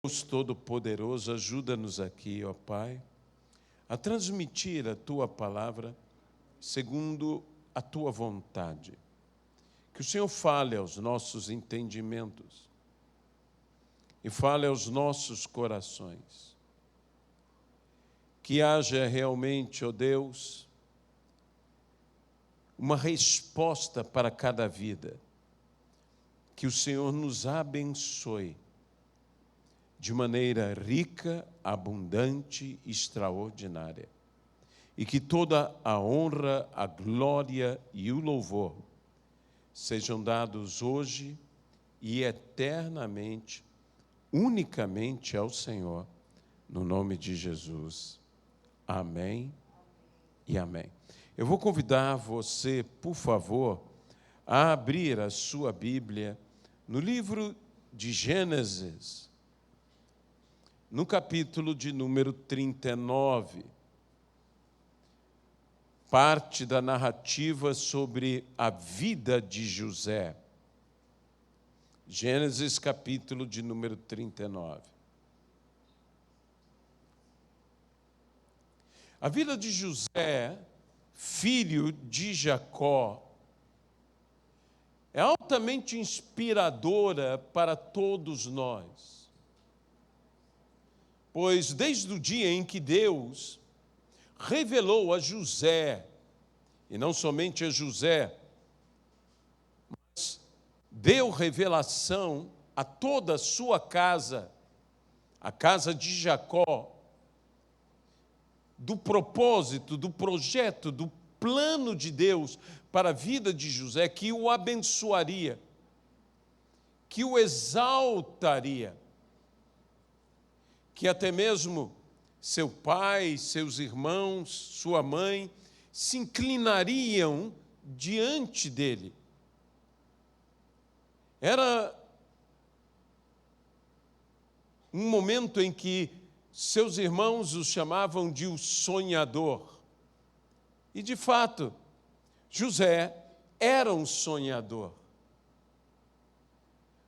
Deus Todo-Poderoso, ajuda-nos aqui, ó Pai, a transmitir a Tua palavra segundo a Tua vontade. Que o Senhor fale aos nossos entendimentos e fale aos nossos corações. Que haja realmente, ó Deus, uma resposta para cada vida. Que o Senhor nos abençoe de maneira rica, abundante e extraordinária. E que toda a honra, a glória e o louvor sejam dados hoje e eternamente, unicamente ao Senhor, no nome de Jesus. Amém e amém. Eu vou convidar você, por favor, a abrir a sua Bíblia no livro de Gênesis, no capítulo de número 39, parte da narrativa sobre a vida de José. Gênesis, capítulo de número 39. A vida de José, filho de Jacó, é altamente inspiradora para todos nós. Pois desde o dia em que Deus revelou a José, e não somente a José, mas deu revelação a toda a sua casa, a casa de Jacó, do propósito, do projeto, do plano de Deus para a vida de José, que o abençoaria, que o exaltaria, que até mesmo seu pai, seus irmãos, sua mãe, se inclinariam diante dele. Era um momento em que seus irmãos o chamavam de o sonhador. E, de fato, José era um sonhador.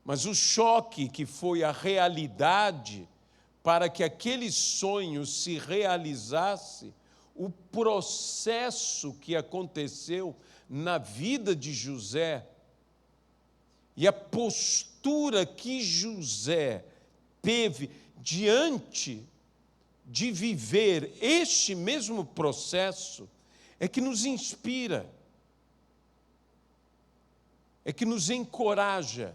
Mas o choque que foi a realidade para que aquele sonho se realizasse, o processo que aconteceu na vida de José e a postura que José teve diante de viver este mesmo processo é que nos inspira, é que nos encoraja.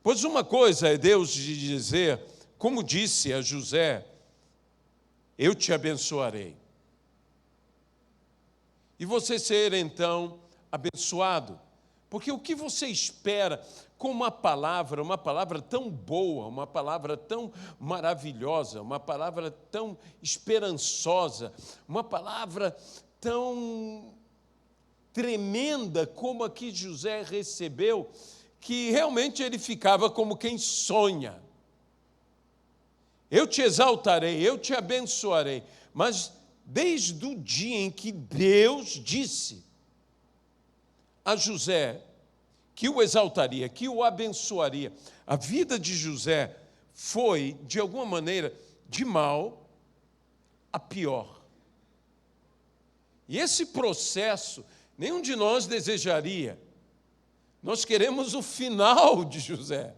Pois uma coisa é Deus de dizer, como disse a José, eu te abençoarei. E você ser, então, abençoado. Porque o que você espera com uma palavra tão boa, uma palavra tão maravilhosa, uma palavra tão esperançosa, uma palavra tão tremenda como a que José recebeu, que realmente ele ficava como quem sonha. Eu te exaltarei, eu te abençoarei. Mas desde o dia em que Deus disse a José que o exaltaria, que o abençoaria, a vida de José foi, de alguma maneira, de mal a pior. E esse processo, nenhum de nós desejaria. Nós queremos o final de José.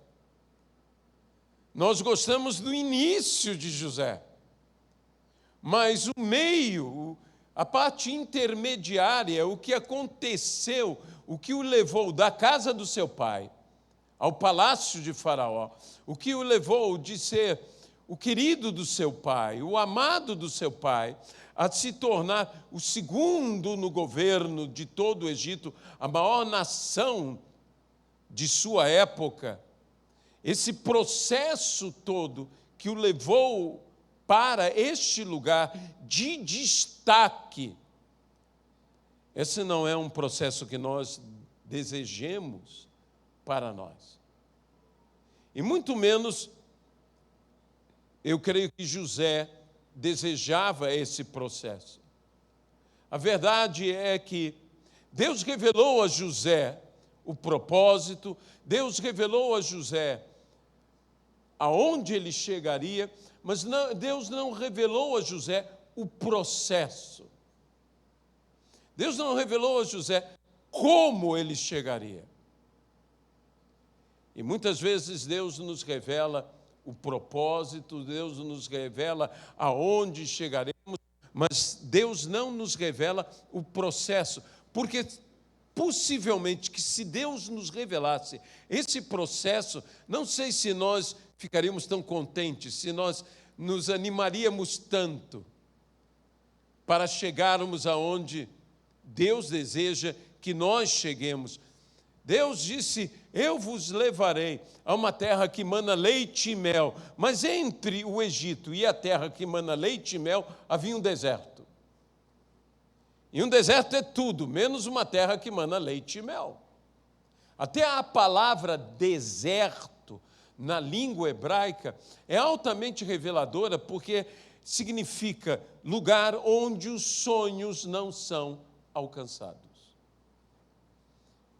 Nós gostamos do início de José. Mas o meio, a parte intermediária, o que aconteceu, o que o levou da casa do seu pai ao palácio de Faraó, o que o levou de ser o querido do seu pai, o amado do seu pai, a se tornar o segundo no governo de todo o Egito, a maior nação de sua época, esse processo todo que o levou para este lugar de destaque, esse não é um processo que nós desejemos para nós. E muito menos, eu creio que José desejava esse processo. A verdade é que Deus revelou a José o propósito, Deus revelou a José aonde ele chegaria, mas Deus não revelou a José o processo. Deus não revelou a José como ele chegaria. E muitas vezes Deus nos revela o propósito, Deus nos revela aonde chegaremos, mas Deus não nos revela o processo, porque possivelmente que se Deus nos revelasse esse processo, não sei se nós ficaríamos tão contentes, se nós nos animaríamos tanto para chegarmos aonde Deus deseja que nós cheguemos. Deus disse: eu vos levarei a uma terra que mana leite e mel. Mas entre o Egito e a terra que mana leite e mel, havia um deserto. E um deserto é tudo, menos uma terra que mana leite e mel. Até a palavra deserto, na língua hebraica, é altamente reveladora, porque significa lugar onde os sonhos não são alcançados.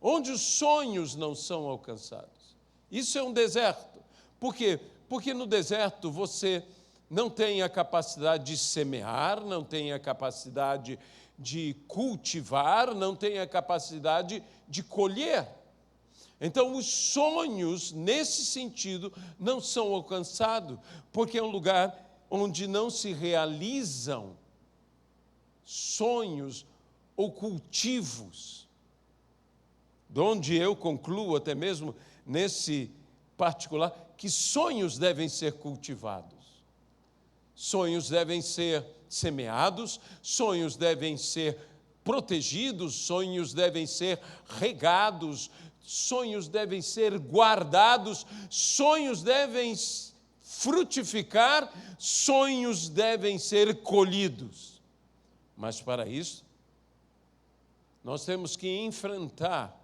Onde os sonhos não são alcançados. Isso é um deserto. Por quê? Porque no deserto você não tem a capacidade de semear, não tem a capacidade de cultivar, não tem a capacidade de colher. Então, os sonhos, nesse sentido, não são alcançados, porque é um lugar onde não se realizam sonhos ou cultivos. De onde eu concluo, até mesmo nesse particular, que sonhos devem ser cultivados. Sonhos devem ser semeados, sonhos devem ser protegidos, sonhos devem ser regados, sonhos devem ser guardados, sonhos devem frutificar, sonhos devem ser colhidos. Mas para isso, nós temos que enfrentar,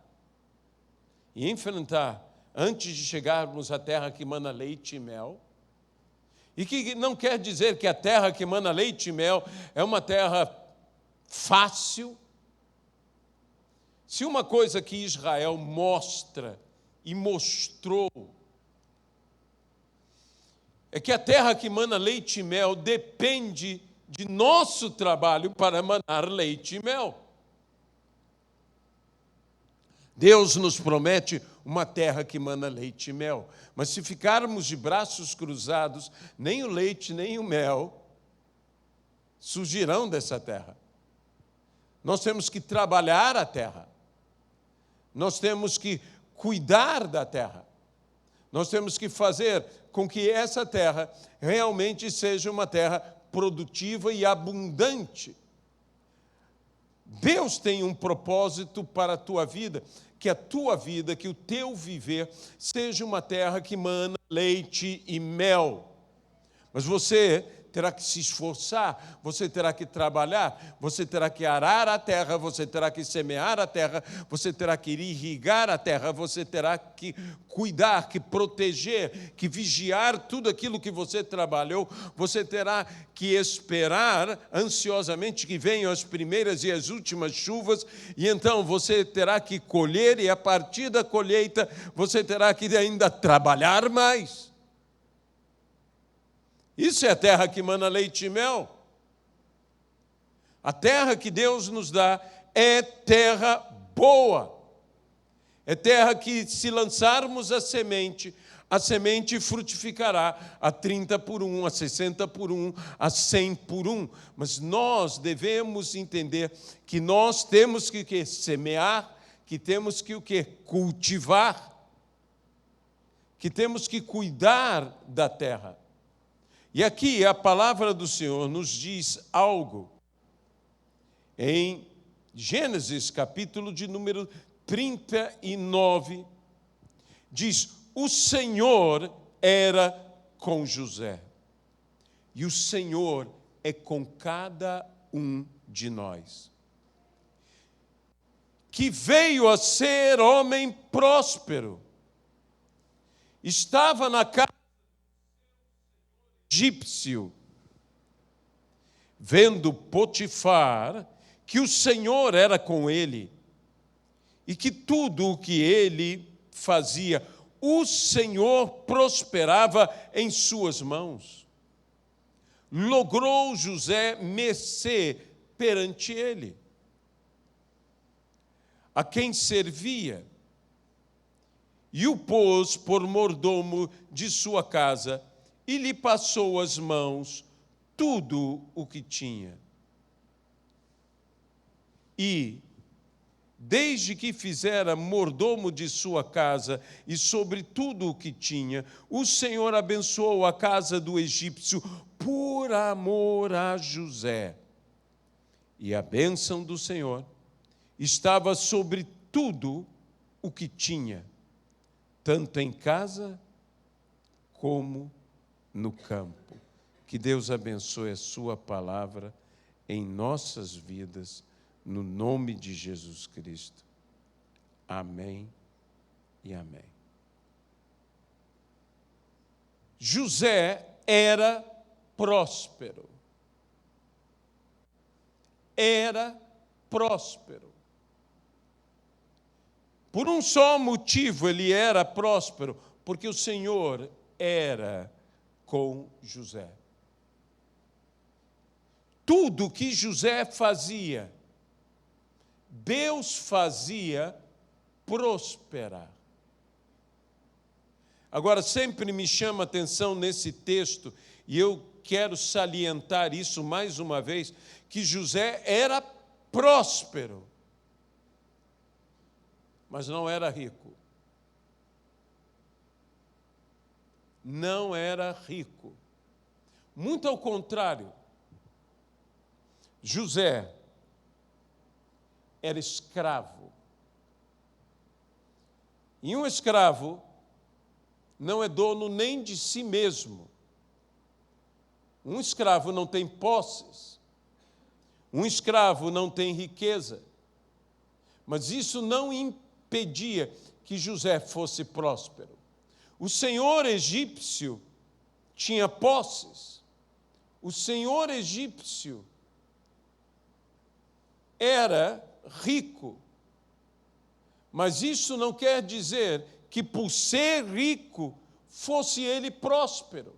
antes de chegarmos à terra que mana leite e mel, e que não quer dizer que a terra que mana leite e mel é uma terra fácil. Se uma coisa que Israel mostra e mostrou é que a terra que mana leite e mel depende de nosso trabalho para manar leite e mel. Deus nos promete uma terra que mana leite e mel, mas se ficarmos de braços cruzados, nem o leite nem o mel surgirão dessa terra. Nós temos que trabalhar a terra, nós temos que cuidar da terra, nós temos que fazer com que essa terra realmente seja uma terra produtiva e abundante. Deus tem um propósito para a tua vida, que a tua vida, que o teu viver seja uma terra que mana leite e mel. Mas você terá que se esforçar, você terá que trabalhar, você terá que arar a terra, você terá que semear a terra, você terá que irrigar a terra, você terá que cuidar, que proteger, que vigiar tudo aquilo que você trabalhou, você terá que esperar ansiosamente que venham as primeiras e as últimas chuvas, e então você terá que colher, e a partir da colheita você terá que ainda trabalhar mais. Isso é a terra que mana leite e mel. A terra que Deus nos dá é terra boa. É terra que, se lançarmos a semente frutificará a 30 por 1, a 60 por 1, a 100 por 1. Mas nós devemos entender que nós temos que semear, que temos que cultivar, que temos que cuidar da terra. E aqui a palavra do Senhor nos diz algo. Em Gênesis, capítulo de número 39, diz: o Senhor era com José, e o Senhor é com cada um de nós, que veio a ser homem próspero, estava na casa egípcio, vendo Potifar que o Senhor era com ele e que tudo o que ele fazia o Senhor prosperava em suas mãos. Logrou José mercê perante ele, a quem servia, e o pôs por mordomo de sua casa, e lhe passou às mãos tudo o que tinha. E, desde que fizera mordomo de sua casa e sobre tudo o que tinha, o Senhor abençoou a casa do egípcio por amor a José. E a bênção do Senhor estava sobre tudo o que tinha, tanto em casa como no campo. Que Deus abençoe a sua palavra em nossas vidas, no nome de Jesus Cristo. Amém e amém. José era próspero. Era próspero. Por um só motivo ele era próspero, porque o Senhor era com José. Tudo que José fazia, Deus fazia prosperar. Agora, sempre me chama a atenção nesse texto, e eu quero salientar isso mais uma vez, que José era próspero, mas não era rico. Não era rico. Muito ao contrário, José era escravo. E um escravo não é dono nem de si mesmo. Um escravo não tem posses. Um escravo não tem riqueza. Mas isso não impedia que José fosse próspero. O senhor egípcio tinha posses. O senhor egípcio era rico. Mas isso não quer dizer que, por ser rico, fosse ele próspero.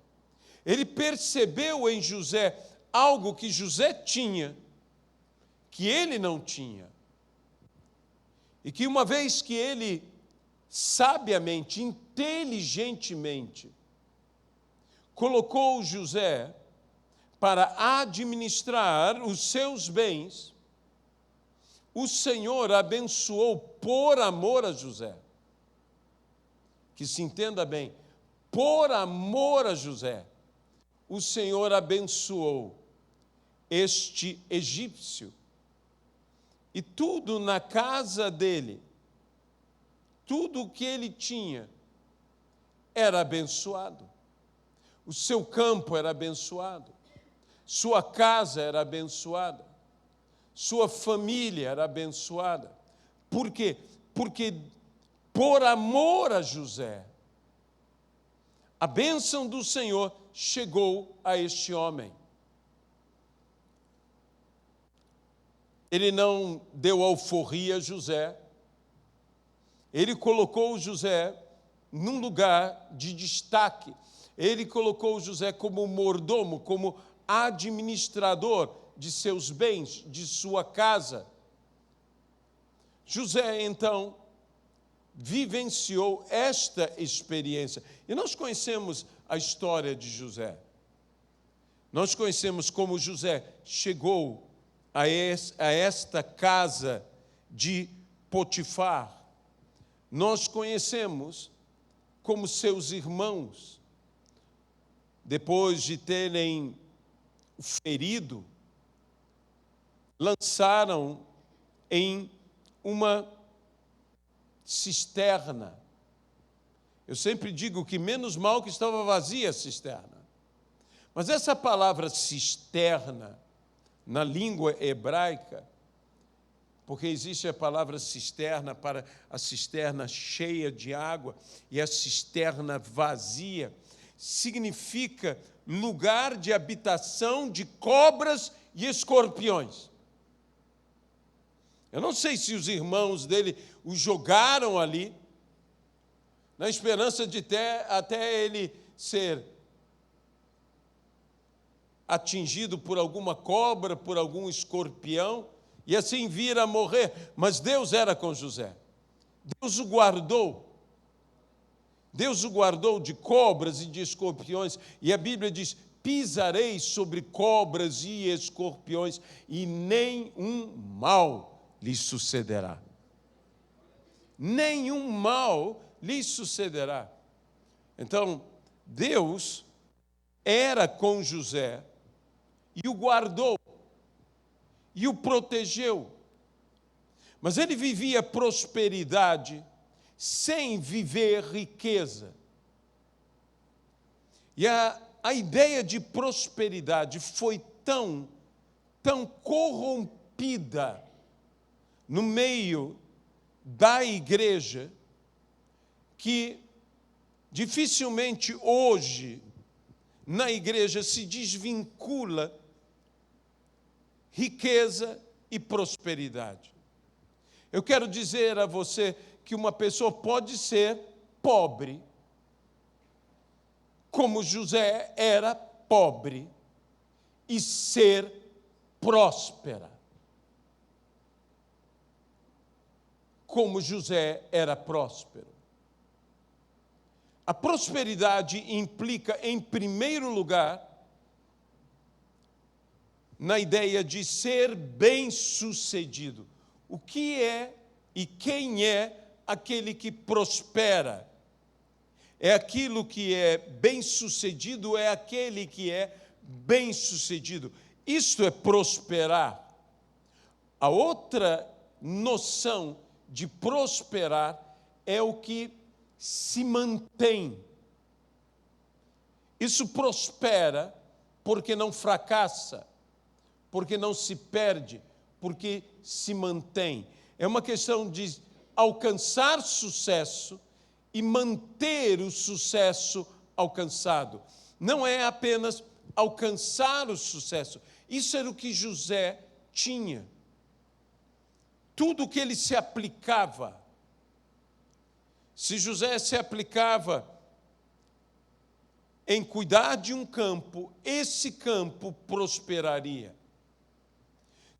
Ele percebeu em José algo que José tinha, que ele não tinha. E que uma vez que ele, sabiamente, inteligentemente, colocou José para administrar os seus bens, o Senhor abençoou por amor a José. Que se entenda bem, por amor a José, o Senhor abençoou este egípcio. E tudo na casa dele, tudo o que ele tinha, era abençoado. O seu campo era abençoado, sua casa era abençoada, sua família era abençoada. Por quê? Porque por amor a José, a bênção do Senhor chegou a este homem. Ele não deu alforria a José, ele colocou José num lugar de destaque. Ele colocou José como mordomo, como administrador de seus bens, de sua casa. José, então, vivenciou esta experiência. E nós conhecemos a história de José. Nós conhecemos como José chegou a esta casa de Potifar. Nós conhecemos como seus irmãos, depois de terem o ferido, lançaram em uma cisterna. Eu sempre digo que menos mal que estava vazia a cisterna. Mas essa palavra cisterna, na língua hebraica, porque existe a palavra cisterna para a cisterna cheia de água e a cisterna vazia, significa lugar de habitação de cobras e escorpiões. Eu não sei se os irmãos dele o jogaram ali. na esperança de até ele ser atingido por alguma cobra, por algum escorpião, e assim vir a morrer. Mas Deus era com José. Deus o guardou. Deus o guardou de cobras e de escorpiões. E a Bíblia diz: pisareis sobre cobras e escorpiões, e nenhum mal lhe sucederá. Nenhum mal lhe sucederá. Então, Deus era com José e o guardou e o protegeu. Mas ele vivia prosperidade sem viver riqueza. E a ideia de prosperidade foi tão corrompida no meio da igreja que dificilmente hoje na igreja se desvincula riqueza e prosperidade. Eu quero dizer a você que uma pessoa pode ser pobre, como José era pobre, e ser próspera, como José era próspero. A prosperidade implica, em primeiro lugar, na ideia de ser bem-sucedido. O que é e quem é aquele que prospera? É aquilo que é bem-sucedido, é aquele que é bem-sucedido. Isto é prosperar. A outra noção de prosperar é o que se mantém. Isso prospera porque não fracassa, porque não se perde, porque se mantém. É uma questão de alcançar sucesso e manter o sucesso alcançado. Não é apenas alcançar o sucesso. Isso era o que José tinha. Tudo que ele se aplicava. Se José se aplicava em cuidar de um campo, esse campo prosperaria.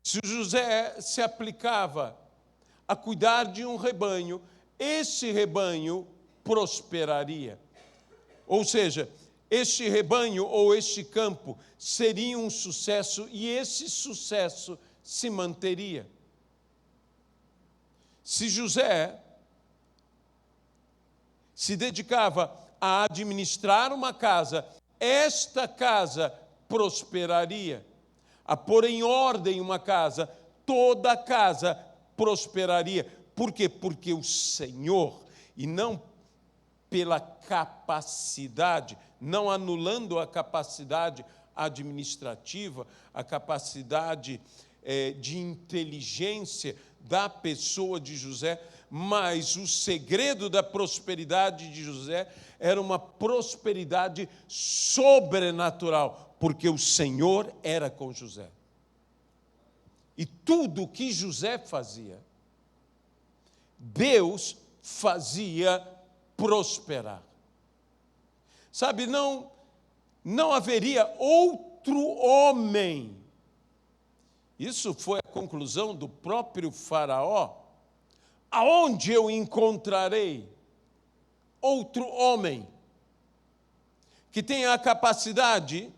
Se José se aplicava a cuidar de um rebanho, esse rebanho prosperaria. Ou seja, este rebanho ou este campo seria um sucesso e esse sucesso se manteria. Se José se dedicava a administrar uma casa, esta casa prosperaria. A pôr em ordem uma casa, toda a casa prosperaria. Por quê? Porque o Senhor, e não pela capacidade, não anulando a capacidade administrativa, a capacidade de inteligência da pessoa de José, mas o segredo da prosperidade de José era uma prosperidade sobrenatural, porque o Senhor era com José. E tudo o que José fazia, Deus fazia prosperar. Sabe, não haveria outro homem. Isso foi a conclusão do próprio Faraó. Aonde eu encontrarei outro homem que tenha a capacidade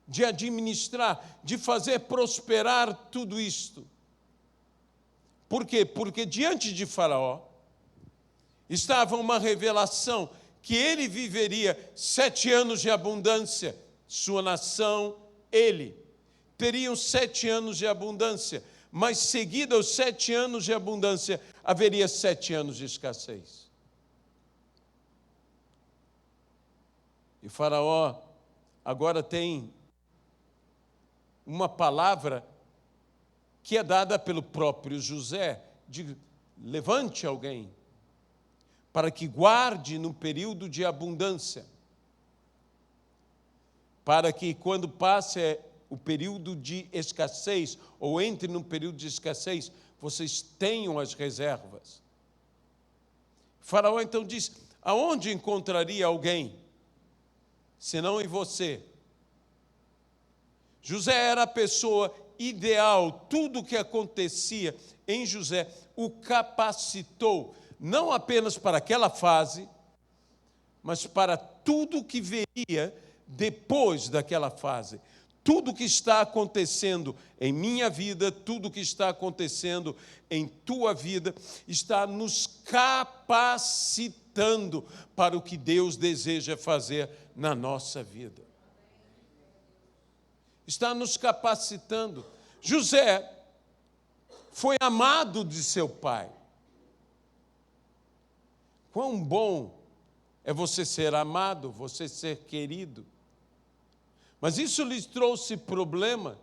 de administrar, de fazer prosperar tudo isto? Por quê? Porque diante de Faraó estava uma revelação que ele viveria 7 anos de abundância, sua nação, ele. Teriam 7 anos de abundância, mas seguido aos 7 anos de abundância, haveria 7 anos de escassez. E Faraó agora tem uma palavra que é dada pelo próprio José, de levante alguém para que guarde no período de abundância, para que quando passe o período de escassez, ou entre no período de escassez, vocês tenham as reservas. Faraó então diz: aonde encontraria alguém, senão em você? José era a pessoa ideal, tudo o que acontecia em José o capacitou, não apenas para aquela fase, mas para tudo o que viria depois daquela fase. Tudo o que está acontecendo em minha vida, tudo o que está acontecendo em tua vida, está nos capacitando para o que Deus deseja fazer na nossa vida. Está nos capacitando. José foi amado de seu pai. Quão bom é você ser amado, você ser querido. Mas isso lhe trouxe problema.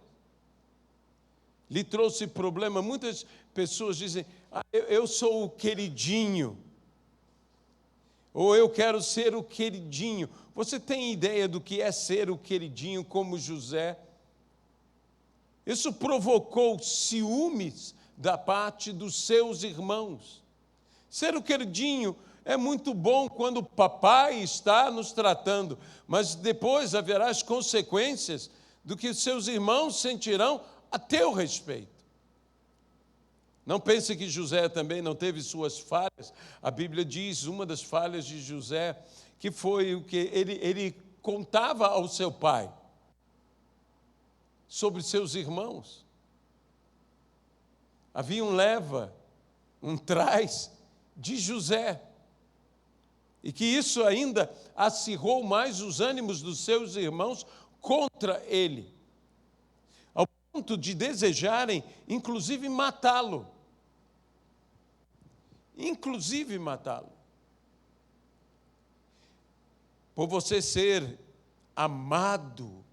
Lhe trouxe problema. Muitas pessoas dizem: eu sou o queridinho. Ou eu quero ser o queridinho. Você tem ideia do que é ser o queridinho como José? Isso provocou ciúmes da parte dos seus irmãos. Ser o queridinho é muito bom quando o papai está nos tratando, mas depois haverá as consequências do que seus irmãos sentirão a teu respeito. Não pense que José também não teve suas falhas. A Bíblia diz, uma das falhas de José, que foi o que ele contava ao seu pai sobre seus irmãos. Havia um leva, um trás de José, e que isso ainda acirrou mais os ânimos dos seus irmãos contra ele, ao ponto de desejarem, inclusive, matá-lo. Inclusive matá-lo. Por você ser amado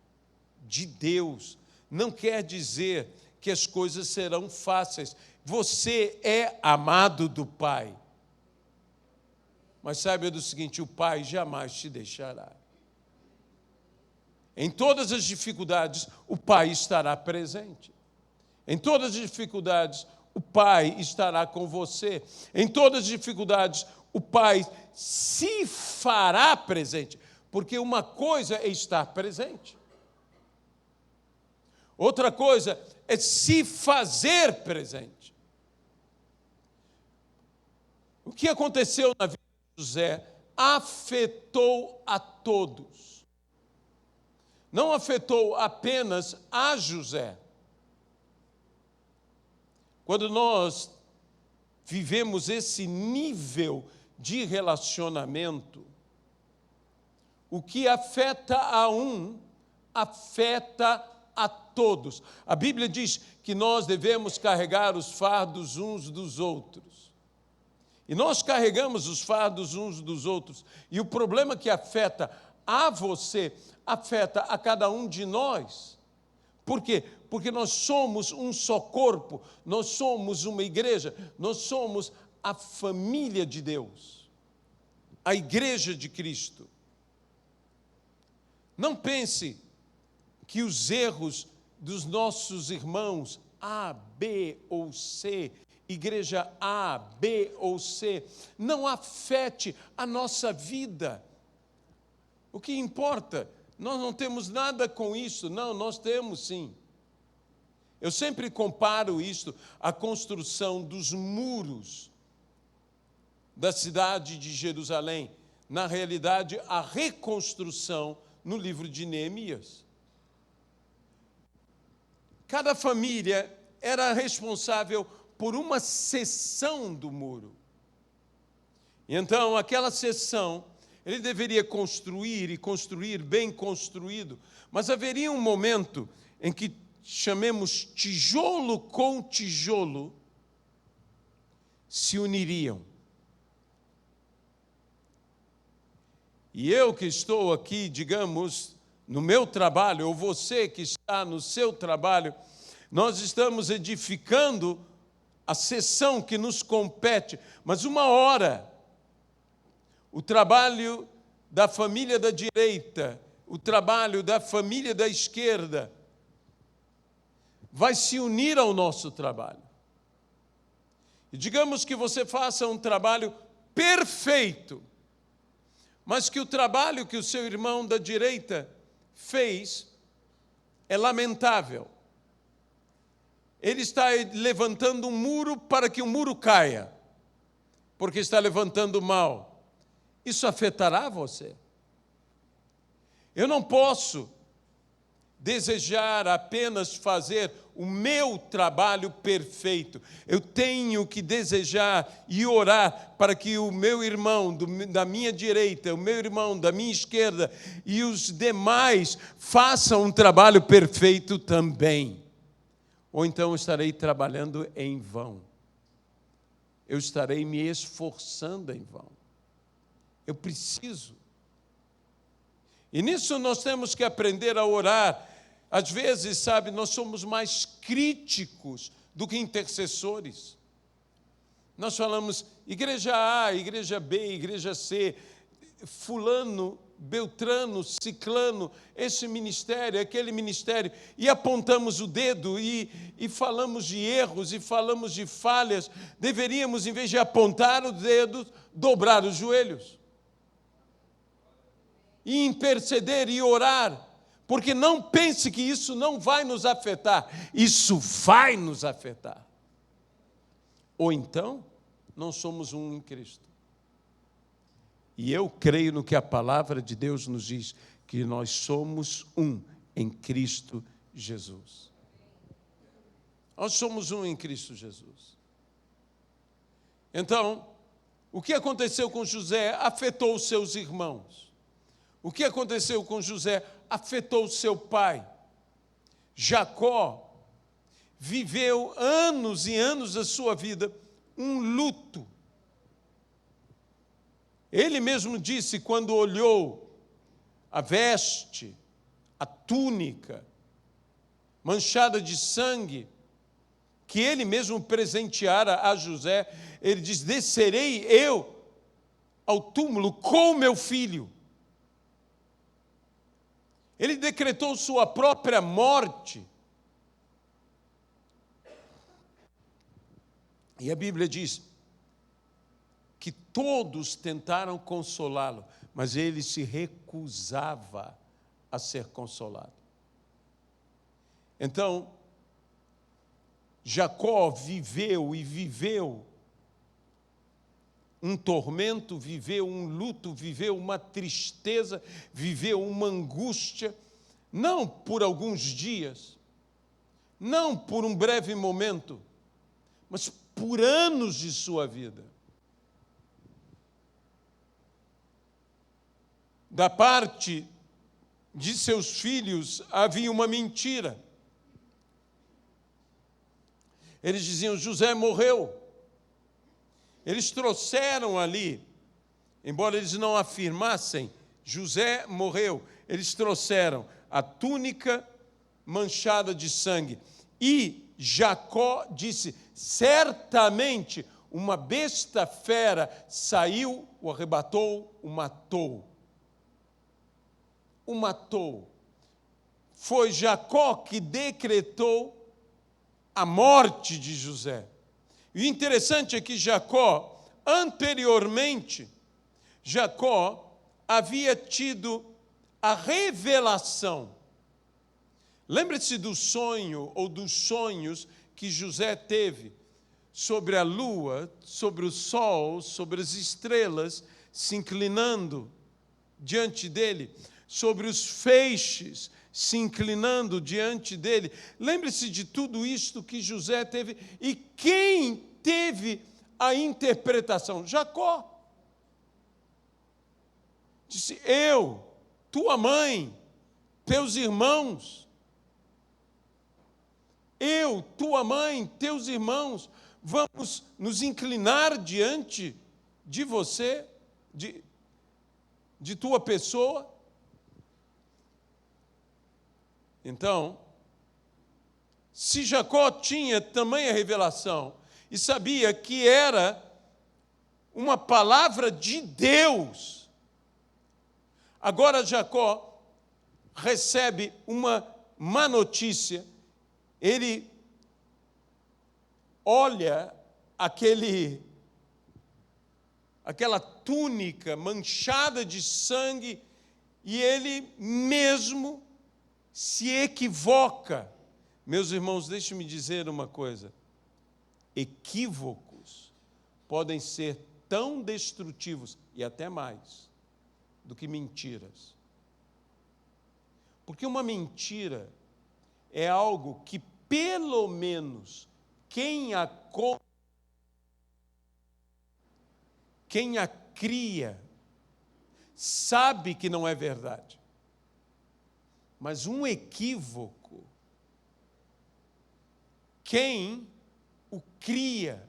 de Deus, não quer dizer que as coisas serão fáceis. Você é amado do Pai. Mas saiba do seguinte: o Pai jamais te deixará. Em todas as dificuldades, o Pai estará presente. Em todas as dificuldades, o Pai estará com você. Em todas as dificuldades, o Pai se fará presente. Porque uma coisa é estar presente. Outra coisa é se fazer presente. O que aconteceu na vida de José afetou a todos. Não afetou apenas a José. Quando nós vivemos esse nível de relacionamento, o que afeta a um, afeta a todos. A Bíblia diz que nós devemos carregar os fardos uns dos outros. E nós carregamos os fardos uns dos outros. E o problema que afeta a você, afeta a cada um de nós. Por quê? Porque nós somos um só corpo, nós somos uma igreja, nós somos a família de Deus, a igreja de Cristo. Não pense que os erros dos nossos irmãos A, B ou C, igreja A, B ou C, não afete a nossa vida. O que importa, nós não temos nada com isso. Não, nós temos sim. Eu sempre comparo isto à construção dos muros da cidade de Jerusalém. Na realidade, a reconstrução no livro de Neemias. Cada família era responsável por uma seção do muro. E então, aquela seção, ele deveria construir e construir bem construído, mas haveria um momento em que chamemos tijolo com tijolo se uniriam. E eu que estou aqui, digamos, no meu trabalho, ou você que está no seu trabalho, nós estamos edificando a seção que nos compete, mas uma hora, o trabalho da família da direita, o trabalho da família da esquerda, vai se unir ao nosso trabalho. E digamos que você faça um trabalho perfeito, mas que o trabalho que o seu irmão da direita fez é lamentável. Ele está levantando um muro para que o muro caia, porque está levantando mal. Isso afetará você? Eu não posso desejar apenas fazer o meu trabalho perfeito. Eu tenho que desejar e orar para que o meu irmão da minha direita, o meu irmão da minha esquerda e os demais façam um trabalho perfeito também. Ou então eu estarei trabalhando em vão. Eu estarei me esforçando em vão. Eu preciso. E nisso nós temos que aprender a orar. Às vezes, sabe, nós somos mais críticos do que intercessores. Nós falamos igreja A, igreja B, igreja C, fulano, beltrano, ciclano, esse ministério, aquele ministério, e apontamos o dedo e falamos de erros e falamos de falhas. Deveríamos, em vez de apontar o dedo, dobrar os joelhos e interceder e orar, porque não pense que isso não vai nos afetar, isso vai nos afetar. Ou então, não somos um em Cristo. E eu creio no que a palavra de Deus nos diz, que nós somos um em Cristo Jesus. Nós somos um em Cristo Jesus. Então, o que aconteceu com José afetou os seus irmãos. O que aconteceu com José afetou o seu pai. Jacó viveu anos e anos da sua vida um luto. Ele mesmo disse, quando olhou a veste, a túnica, manchada de sangue, que ele mesmo presenteara a José, ele diz: descerei eu ao túmulo com meu filho. Ele decretou sua própria morte. E a Bíblia diz que todos tentaram consolá-lo, mas ele se recusava a ser consolado. Então, Jacó viveu um tormento, viveu um luto, viveu uma tristeza, viveu uma angústia, não por alguns dias, não por um breve momento, mas por anos de sua vida. Da parte de seus filhos havia uma mentira. Eles diziam: José morreu. Eles trouxeram ali, embora eles não afirmassem, José morreu. Eles trouxeram a túnica manchada de sangue. E Jacó disse: certamente uma besta fera saiu, o arrebatou, o matou. O matou. Foi Jacó que decretou a morte de José. E o interessante é que Jacó, anteriormente, Jacó havia tido a revelação. Lembre-se do sonho ou dos sonhos que José teve sobre a lua, sobre o sol, sobre as estrelas se inclinando diante dele, sobre os feixes se inclinando diante dele. Lembre-se de tudo isto que José teve. E quem teve a interpretação? Jacó. Disse: eu, tua mãe, teus irmãos. Eu, tua mãe, teus irmãos, vamos nos inclinar diante de você, de tua pessoa. Então, se Jacó tinha tamanha revelação e sabia que era uma palavra de Deus, agora Jacó recebe uma má notícia. Ele olha aquela túnica manchada de sangue, e ele mesmo se equivoca. Meus irmãos, deixe-me dizer uma coisa: equívocos podem ser tão destrutivos, e até mais, do que mentiras. Porque uma mentira é algo que, pelo menos, quem a cria sabe que não é verdade. Mas um equívoco, quem o cria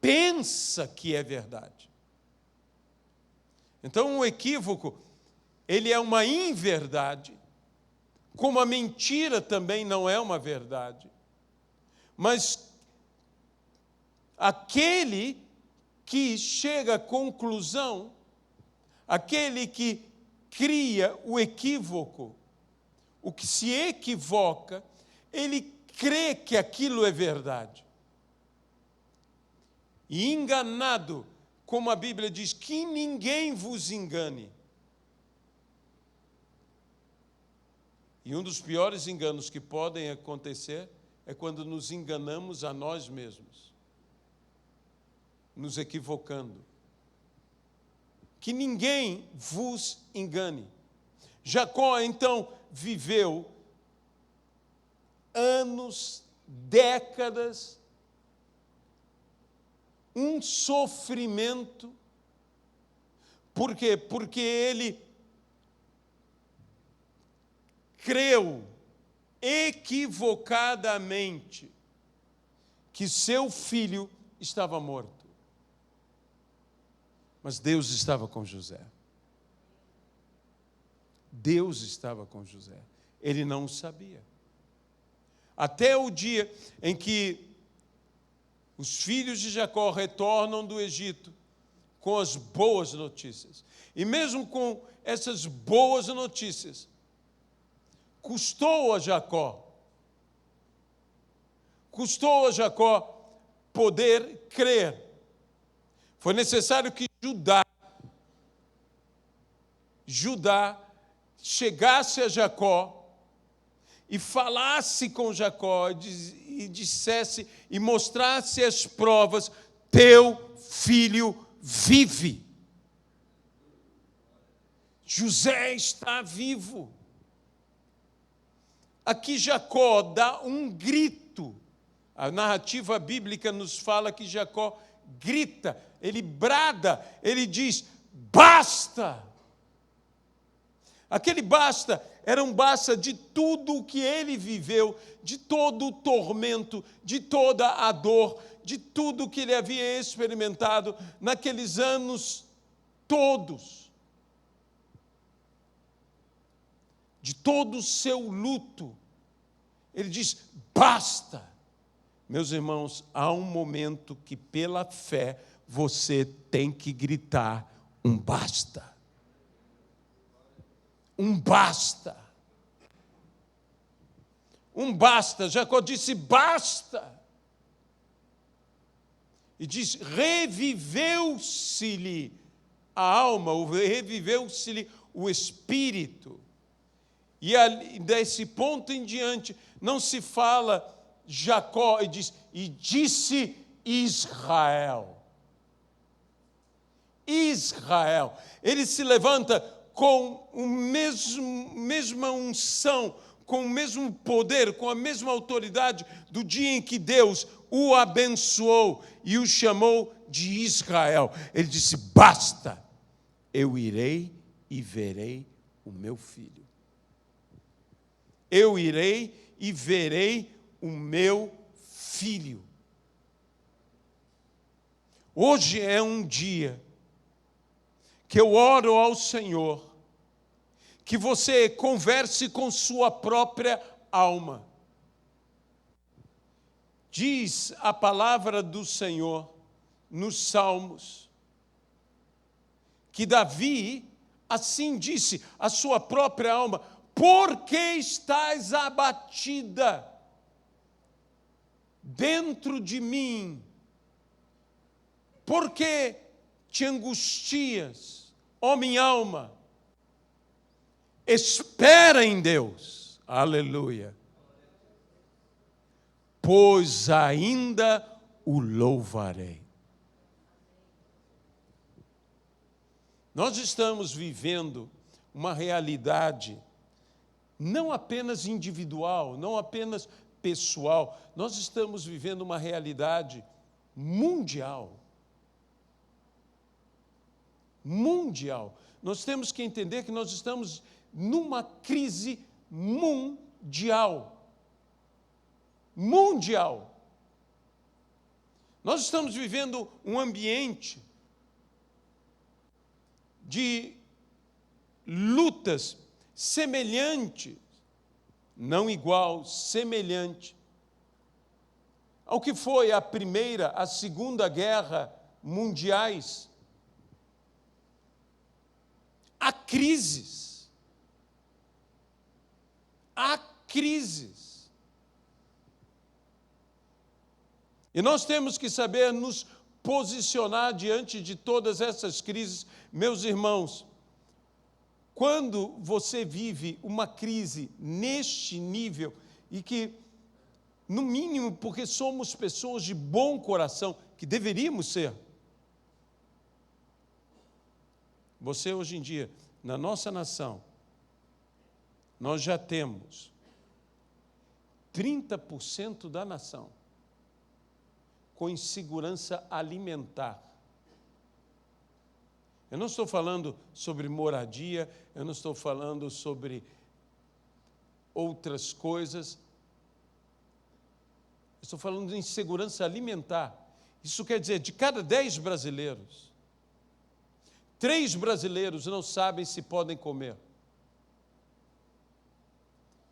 pensa que é verdade. Então, um equívoco, ele é uma inverdade, como a mentira também não é uma verdade. Mas aquele que chega à conclusão, aquele que cria o equívoco, o que se equivoca, ele crê que aquilo é verdade. E enganado, como a Bíblia diz, que ninguém vos engane. E um dos piores enganos que podem acontecer é quando nos enganamos a nós mesmos, nos equivocando. Que ninguém vos engane. Jacó, então, viveu anos, décadas, um sofrimento. Por quê? Porque ele creu equivocadamente que seu filho estava morto. Mas Deus estava com José. Deus estava com José. Ele não o sabia. Até o dia em que os filhos de Jacó retornam do Egito com as boas notícias. E mesmo com essas boas notícias, custou a Jacó poder crer. Foi necessário que Judá chegasse a Jacó e falasse com Jacó e dissesse e mostrasse as provas: teu filho vive. José está vivo. Aqui Jacó dá um grito. A narrativa bíblica nos fala que Jacó grita, ele brada, ele diz: basta! Aquele basta era um basta de tudo o que ele viveu, de todo o tormento, de toda a dor, de tudo que ele havia experimentado naqueles anos todos, de todo o seu luto. Ele diz: basta! Meus irmãos, há um momento que pela fé você tem que gritar um basta. Um basta. Um basta. Jacó disse basta. E diz: reviveu-se-lhe a alma, reviveu-se-lhe o espírito. E desse ponto em diante, não se fala Jacó, e diz: e disse Israel. Israel. Ele se levanta com a mesma unção, com o mesmo poder, com a mesma autoridade do dia em que Deus o abençoou e o chamou de Israel. Ele disse: basta, eu irei e verei o meu filho. Eu irei e verei o meu filho. Hoje é um dia que eu oro ao Senhor, que você converse com sua própria alma. Diz a palavra do Senhor nos Salmos, que Davi assim disse à sua própria alma: por que estás abatida dentro de mim? Por que te angustias, ó minha alma, espera em Deus, aleluia, pois ainda o louvarei. Nós estamos vivendo uma realidade não apenas individual, não apenas pessoal, nós estamos vivendo uma realidade mundial. Mundial. Nós temos que entender que nós estamos numa crise mundial. Mundial. Nós estamos vivendo um ambiente de lutas semelhantes, não igual, semelhante ao que foi a Primeira, a Segunda Guerra mundiais. Há crises. Há crises. E nós temos que saber nos posicionar diante de todas essas crises. Meus irmãos, quando você vive uma crise neste nível, e que, no mínimo, porque somos pessoas de bom coração, que deveríamos ser, você hoje em dia, na nossa nação, nós já temos 30% da nação com insegurança alimentar. Eu não estou falando sobre moradia, eu não estou falando sobre outras coisas. Estou falando de insegurança alimentar. Isso quer dizer, de cada 10 brasileiros, 3 brasileiros não sabem se podem comer.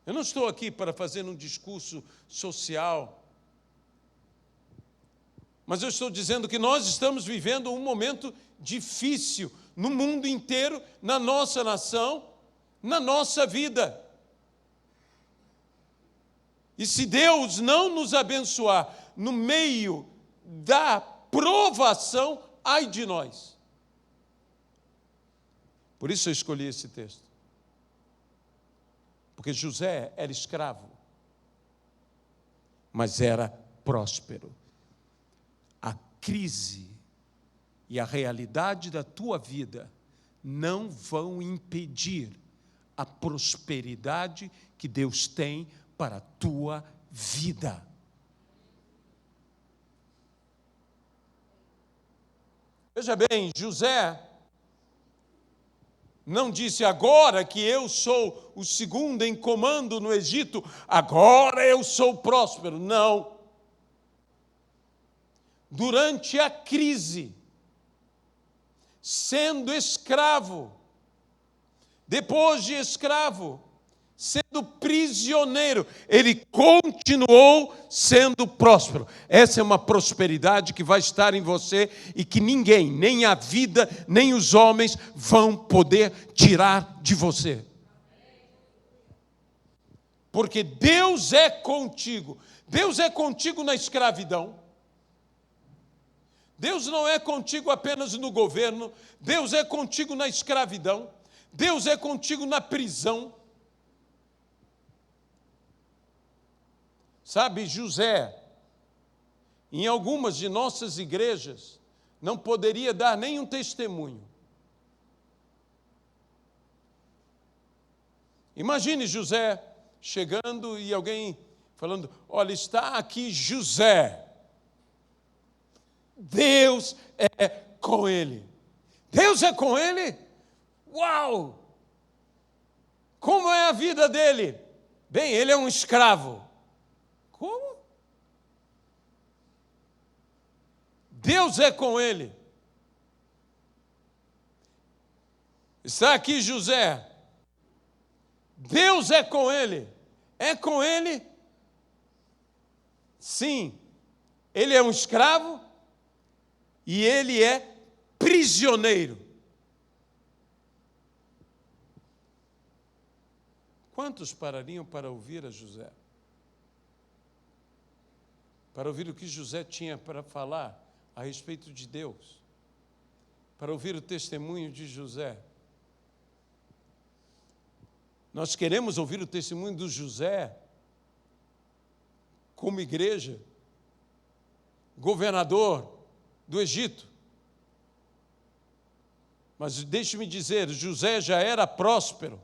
Eu não estou aqui para fazer um discurso social, mas eu estou dizendo que nós estamos vivendo um momento difícil no mundo inteiro, na nossa nação, na nossa vida. E se Deus não nos abençoar no meio da provação, ai de nós. Por isso eu escolhi esse texto. Porque José era escravo, mas era próspero. A crise e a realidade da tua vida não vão impedir a prosperidade que Deus tem para a tua vida. Veja bem, José não disse, agora que eu sou o segundo em comando no Egito, agora eu sou próspero. Não. Durante a crise, sendo escravo, depois de escravo, sendo prisioneiro, ele continuou sendo próspero. Essa é uma prosperidade que vai estar em você e que ninguém, nem a vida, nem os homens vão poder tirar de você. Porque Deus é contigo. Deus é contigo na escravidão. Deus não é contigo apenas no governo. Deus é contigo na escravidão. Deus é contigo na prisão. Sabe, José, em algumas de nossas igrejas, não poderia dar nenhum testemunho. Imagine José chegando e alguém falando, olha, está aqui José. Deus é com ele. Deus é com ele? Uau! Como é a vida dele? Bem, ele é um escravo. Como? Deus é com ele. Está aqui José. Deus é com ele. É com ele? Sim. Ele é um escravo e ele é prisioneiro. Quantos parariam para ouvir a José? Para ouvir o que José tinha para falar a respeito de Deus. para ouvir o testemunho de José. Nós queremos ouvir o testemunho do José como igreja, governador do Egito. Mas deixe-me dizer, José já era próspero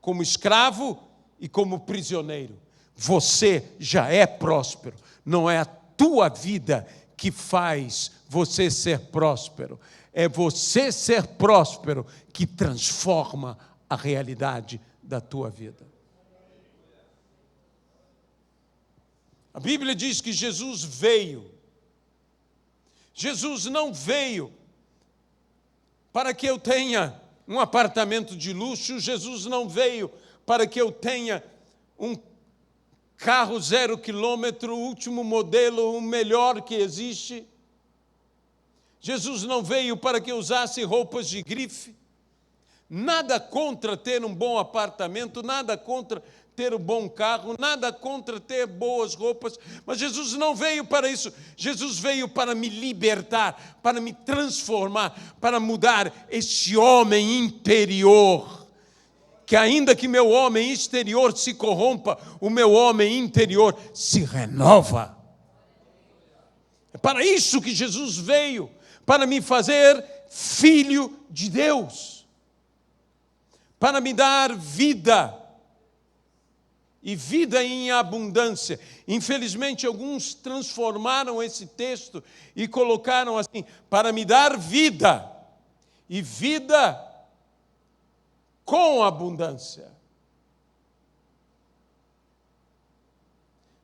como escravo e como prisioneiro. Você já é próspero, não é a tua vida que faz você ser próspero. É você ser próspero que transforma a realidade da tua vida. A Bíblia diz que Jesus veio. Jesus não veio para que eu tenha um apartamento de luxo. Jesus não veio para que eu tenha um carro 0 quilômetro, último modelo, o melhor que existe. Jesus não veio para que eu usasse roupas de grife. Nada contra ter um bom apartamento, nada contra ter um bom carro, nada contra ter boas roupas, mas Jesus não veio para isso. Jesus veio para me libertar, para me transformar, para mudar esse homem interior. Que ainda que meu homem exterior se corrompa, o meu homem interior se renova. É para isso que Jesus veio, para me fazer filho de Deus, para me dar vida, e vida em abundância. Infelizmente, alguns transformaram esse texto e colocaram assim, para me dar vida, e vida com abundância.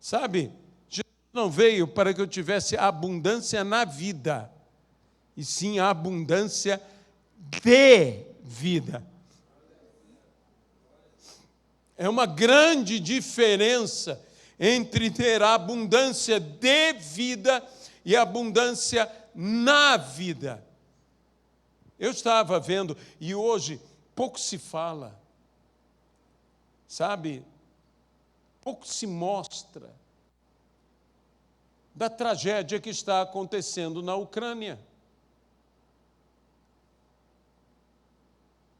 Sabe, Jesus não veio para que eu tivesse abundância na vida, e sim abundância de vida. É uma grande diferença entre ter abundância de vida e abundância na vida. Eu estava vendo, e hoje pouco se fala, sabe? Pouco se mostra da tragédia que está acontecendo na Ucrânia.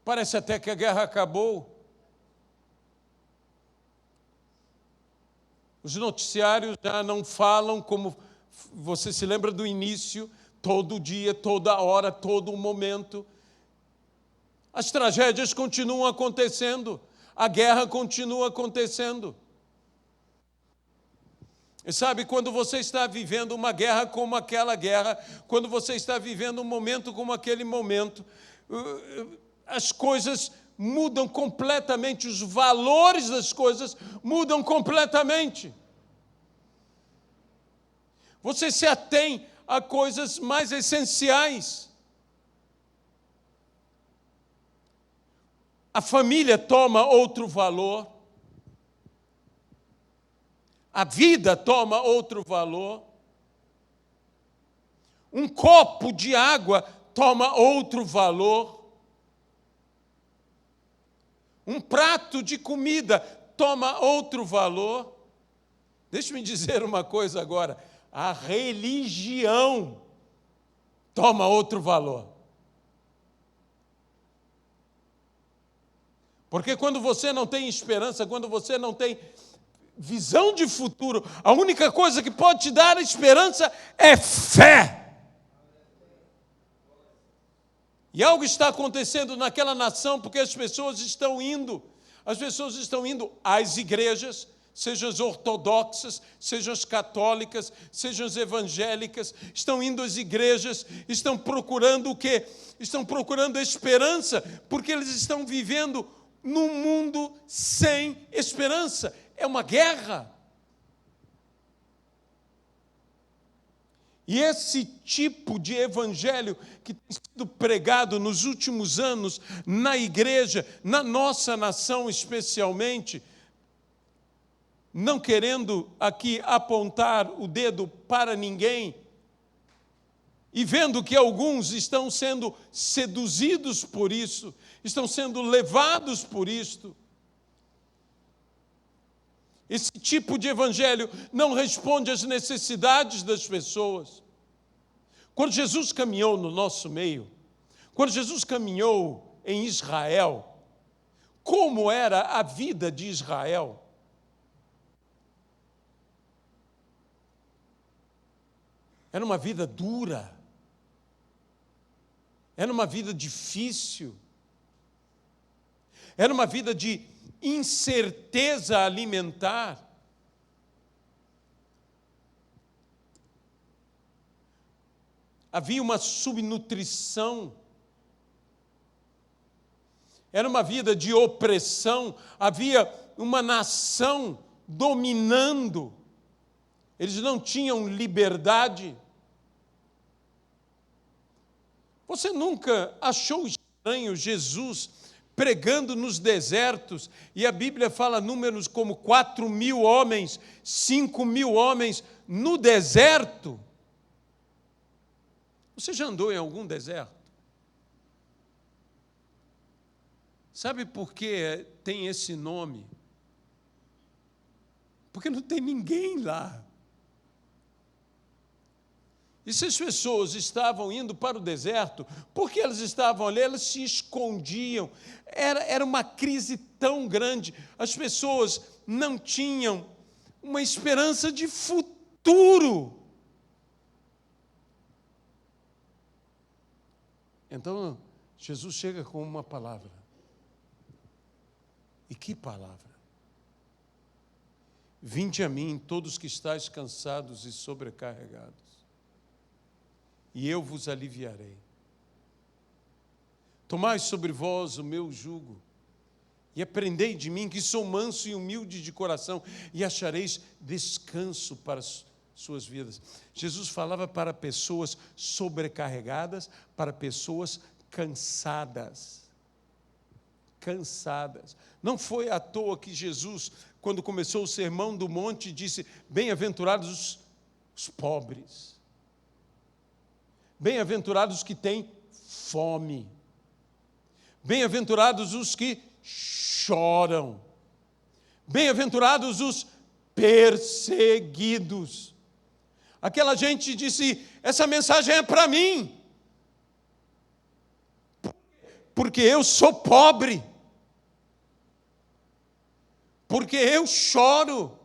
Parece até que a guerra acabou. Os noticiários já não falam como você se lembra do início, todo dia, toda hora, todo momento. As tragédias continuam acontecendo, a guerra continua acontecendo. E sabe, quando você está vivendo uma guerra como aquela guerra, quando você está vivendo um momento como aquele momento, as coisas mudam completamente, os valores das coisas mudam completamente. Você se atém a coisas mais essenciais. A família toma outro valor. A vida toma outro valor. Um copo de água toma outro valor. Um prato de comida toma outro valor. Deixa-me dizer uma coisa agora. A religião toma outro valor. Porque quando você não tem esperança, quando você não tem visão de futuro, a única coisa que pode te dar esperança é fé. E algo está acontecendo naquela nação porque as pessoas estão indo às igrejas, sejam as ortodoxas, sejam as católicas, sejam as evangélicas, estão indo às igrejas, estão procurando o quê? Estão procurando esperança, porque eles estão vivendo num mundo sem esperança. É uma guerra. E esse tipo de evangelho que tem sido pregado nos últimos anos na igreja, na nossa nação especialmente, não querendo aqui apontar o dedo para ninguém, e vendo que alguns estão sendo seduzidos por isso, estão sendo levados por isto. Esse tipo de evangelho não responde às necessidades das pessoas. Quando Jesus caminhou no nosso meio, Quando Jesus caminhou em Israel, como era a vida de Israel? Era uma vida dura, era uma vida difícil, era uma vida de incerteza alimentar. Havia uma subnutrição, era uma vida de opressão, havia uma nação dominando, eles não tinham liberdade. Você nunca achou estranho Jesus pregando nos desertos, e a Bíblia fala números como 4.000 homens, 5.000 homens no deserto? Você já andou em algum deserto? Sabe por que tem esse nome? Porque não tem ninguém lá. E se as pessoas estavam indo para o deserto, por que elas estavam ali? Elas se escondiam. Era uma crise tão grande. As pessoas não tinham uma esperança de futuro. Então, Jesus chega com uma palavra. E que palavra? Vinde a mim, todos que estáis cansados e sobrecarregados, e eu vos aliviarei. Tomai sobre vós o meu jugo, e aprendei de mim, que sou manso e humilde de coração, e achareis descanso para as suas vidas. Jesus falava para pessoas sobrecarregadas, para pessoas cansadas. Cansadas. Não foi à toa que Jesus, quando começou o Sermão do Monte, disse: bem-aventurados os pobres. Bem-aventurados os que têm fome. Bem-aventurados os que choram. Bem-aventurados os perseguidos. Aquela gente disse: essa mensagem é para mim, porque eu sou pobre, porque eu choro,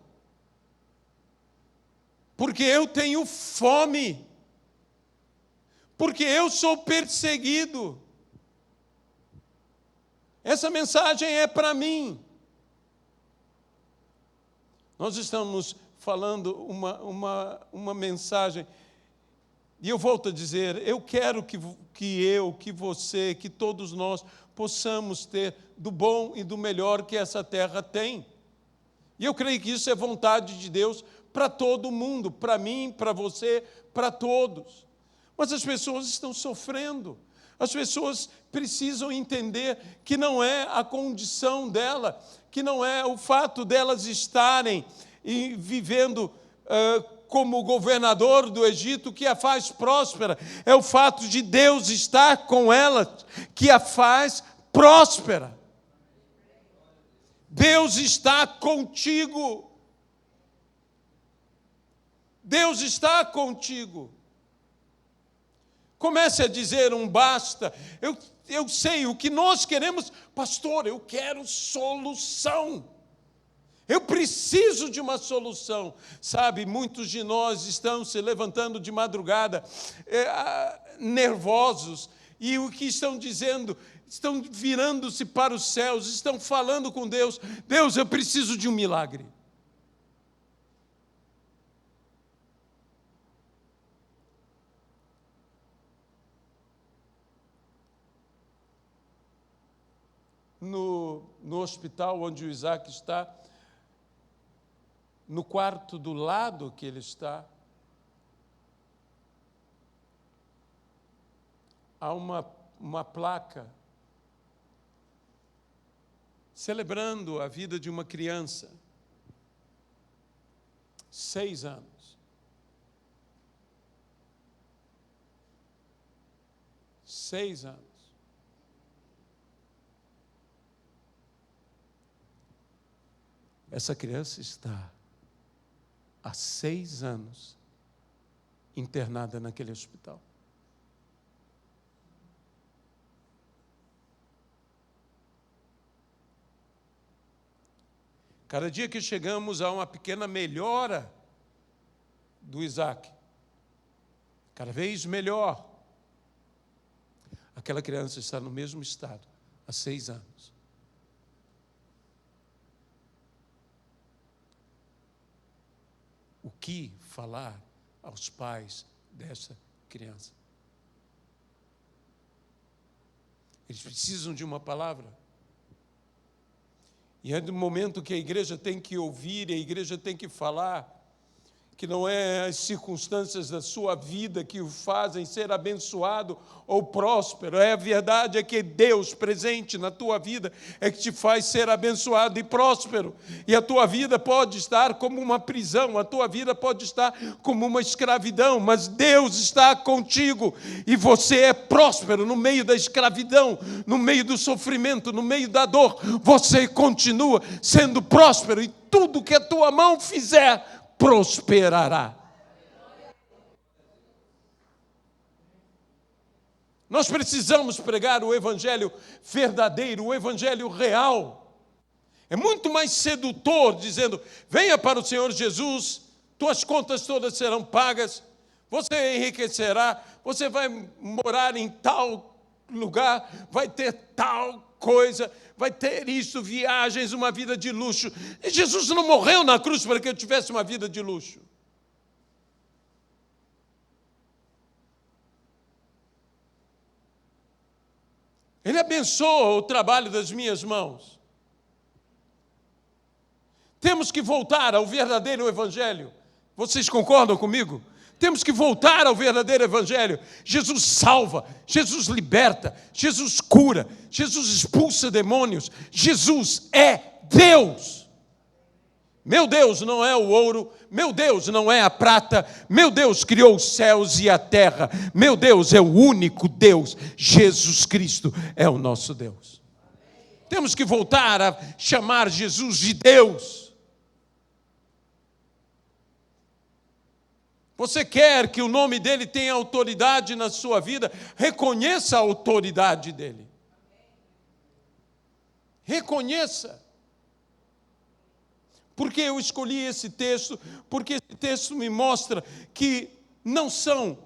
porque eu tenho fome, porque eu sou perseguido. Essa mensagem é para mim. Nós estamos falando uma mensagem, e eu volto a dizer, eu quero que você, que todos nós possamos ter do bom e do melhor que essa terra tem. E eu creio que isso é vontade de Deus para todo mundo, para mim, para você, para todos. Mas as pessoas estão sofrendo. As pessoas precisam entender que não é a condição dela, que não é o fato delas estarem e vivendo como governador do Egito que a faz próspera. É o fato de Deus estar com elas que a faz próspera. Deus está contigo. Deus está contigo. Comece a dizer um basta. Eu sei o que nós queremos, pastor, eu quero solução. Eu preciso de uma solução. Sabe, muitos de nós estão se levantando de madrugada, nervosos, e o que estão dizendo? Estão virando-se para os céus, estão falando com Deus. Deus, eu preciso de um milagre. No hospital onde o Isaac está, no quarto do lado que ele está, há uma placa celebrando a vida de uma criança, 6 anos. 6 anos. Essa criança está há 6 anos internada naquele hospital. Cada dia que chegamos a uma pequena melhora do Isaac, cada vez melhor, aquela criança está no mesmo estado há 6 anos. O que falar aos pais dessa criança? Eles precisam de uma palavra. E é do momento que a igreja tem que ouvir, a igreja tem que falar, que não é as circunstâncias da sua vida que o fazem ser abençoado ou próspero. A verdade é que Deus presente na tua vida é que te faz ser abençoado e próspero. E a tua vida pode estar como uma prisão, a tua vida pode estar como uma escravidão, mas Deus está contigo e você é próspero no meio da escravidão, no meio do sofrimento, no meio da dor. Você continua sendo próspero e tudo que a tua mão fizer prosperará. Nós precisamos pregar o evangelho verdadeiro, o evangelho real. É muito mais sedutor dizendo: venha para o Senhor Jesus, tuas contas todas serão pagas, você enriquecerá, você vai morar em tal lugar, vai ter tal coisa, vai ter isso, viagens, uma vida de luxo. E Jesus não morreu na cruz para que eu tivesse uma vida de luxo. Ele abençoa o trabalho das minhas mãos. Temos que voltar ao verdadeiro evangelho. Vocês concordam comigo? Temos que voltar ao verdadeiro evangelho. Jesus salva, Jesus liberta, Jesus cura, Jesus expulsa demônios. Jesus é Deus. Meu Deus não é o ouro, meu Deus não é a prata, meu Deus criou os céus e a terra. Meu Deus é o único Deus. Jesus Cristo é o nosso Deus. Temos que voltar a chamar Jesus de Deus. Você quer que o nome dele tenha autoridade na sua vida? Reconheça a autoridade dele. Reconheça. Por que eu escolhi esse texto? Porque esse texto me mostra que não são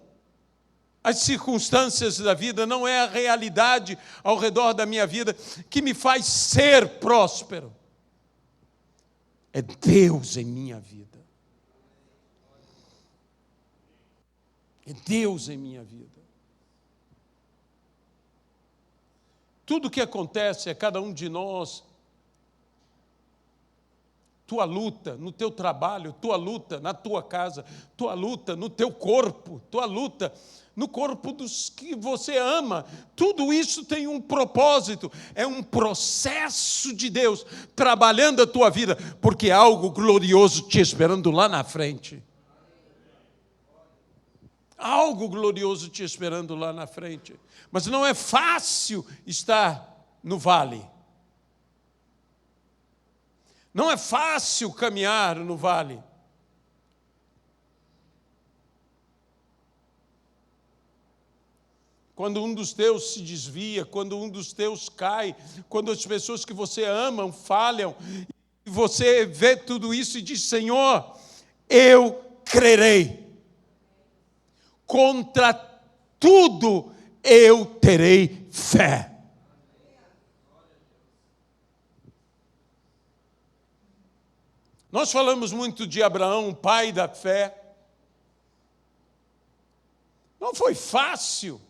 as circunstâncias da vida, não é a realidade ao redor da minha vida que me faz ser próspero. É Deus em minha vida. É Deus em minha vida. Tudo que acontece a cada um de nós, tua luta no teu trabalho, tua luta na tua casa, tua luta no teu corpo, tua luta no corpo dos que você ama, tudo isso tem um propósito, é um processo de Deus trabalhando a tua vida, porque há algo glorioso te esperando lá na frente. Algo glorioso te esperando lá na frente. Mas não é fácil estar no vale. Não é fácil caminhar no vale. Quando um dos teus se desvia, quando um dos teus cai, quando as pessoas que você ama falham, e você vê tudo isso e diz: Senhor, eu crerei. Contra tudo eu terei fé. Nós falamos muito de Abraão, pai da fé. Não foi fácil.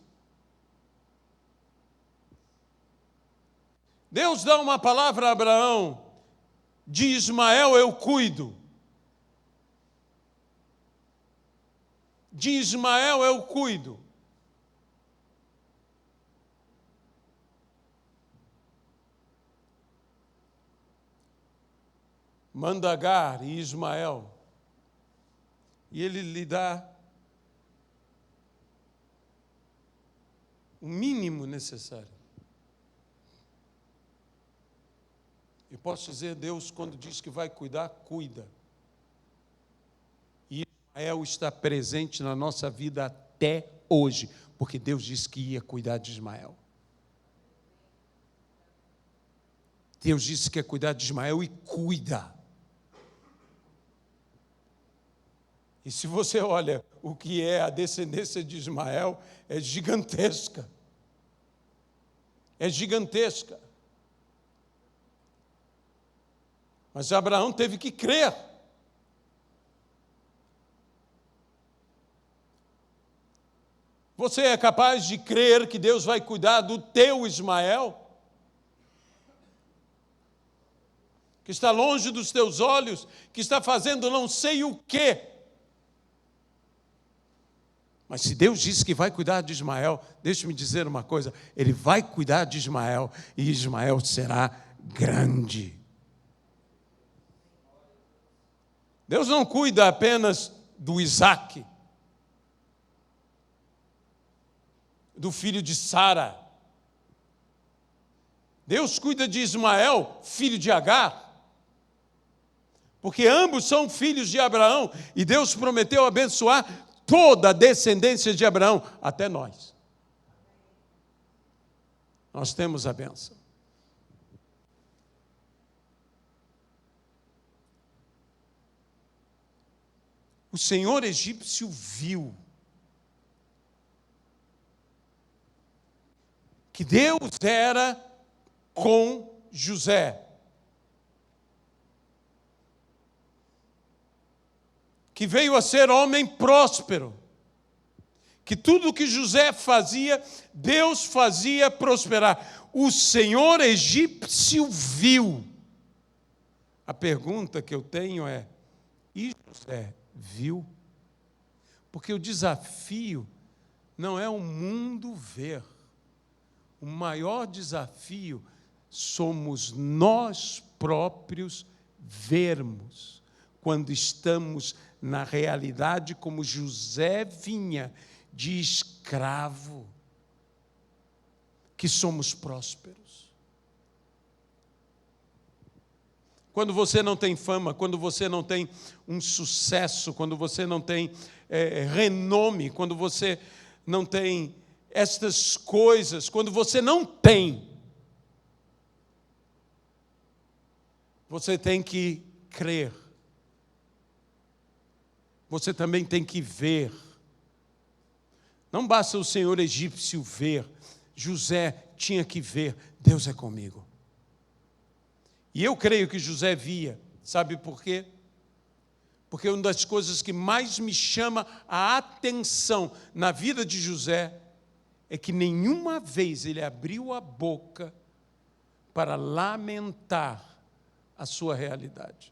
Deus dá uma palavra a Abraão: de Ismael eu cuido. De Ismael eu cuido. Manda Agar e Ismael. E ele lhe dá o mínimo necessário. Eu posso dizer, Deus, quando diz que vai cuidar, cuida. E Ismael está presente na nossa vida até hoje, porque Deus disse que ia cuidar de Ismael. Deus disse que ia cuidar de Ismael e cuida. E se você olha o que é a descendência de Ismael, é gigantesca. É gigantesca. Mas Abraão teve que crer. Você é capaz de crer que Deus vai cuidar do teu Ismael? Que está longe dos teus olhos, que está fazendo não sei o quê. Mas se Deus disse que vai cuidar de Ismael, deixe-me dizer uma coisa, Ele vai cuidar de Ismael, e Ismael será grande. Deus não cuida apenas do Isaque, do filho de Sara. Deus cuida de Ismael, filho de Agar, porque ambos são filhos de Abraão, e Deus prometeu abençoar toda a descendência de Abraão, até nós. Nós temos a bênção. O senhor egípcio viu que Deus era com José, que veio a ser homem próspero, que tudo que José fazia, Deus fazia prosperar. O senhor egípcio viu. A pergunta que eu tenho é, e José viu? Porque o desafio não é o mundo ver. O maior desafio somos nós próprios vermos, quando estamos na realidade como José vinha de escravo, que somos prósperos. Quando você não tem fama, quando você não tem um sucesso, quando você não tem renome, quando você não tem estas coisas, quando você não tem, você tem que crer. Você também tem que ver. Não basta o senhor egípcio ver, José tinha que ver, Deus é comigo. E eu creio que José via, sabe por quê? Porque uma das coisas que mais me chama a atenção na vida de José é que nenhuma vez ele abriu a boca para lamentar a sua realidade.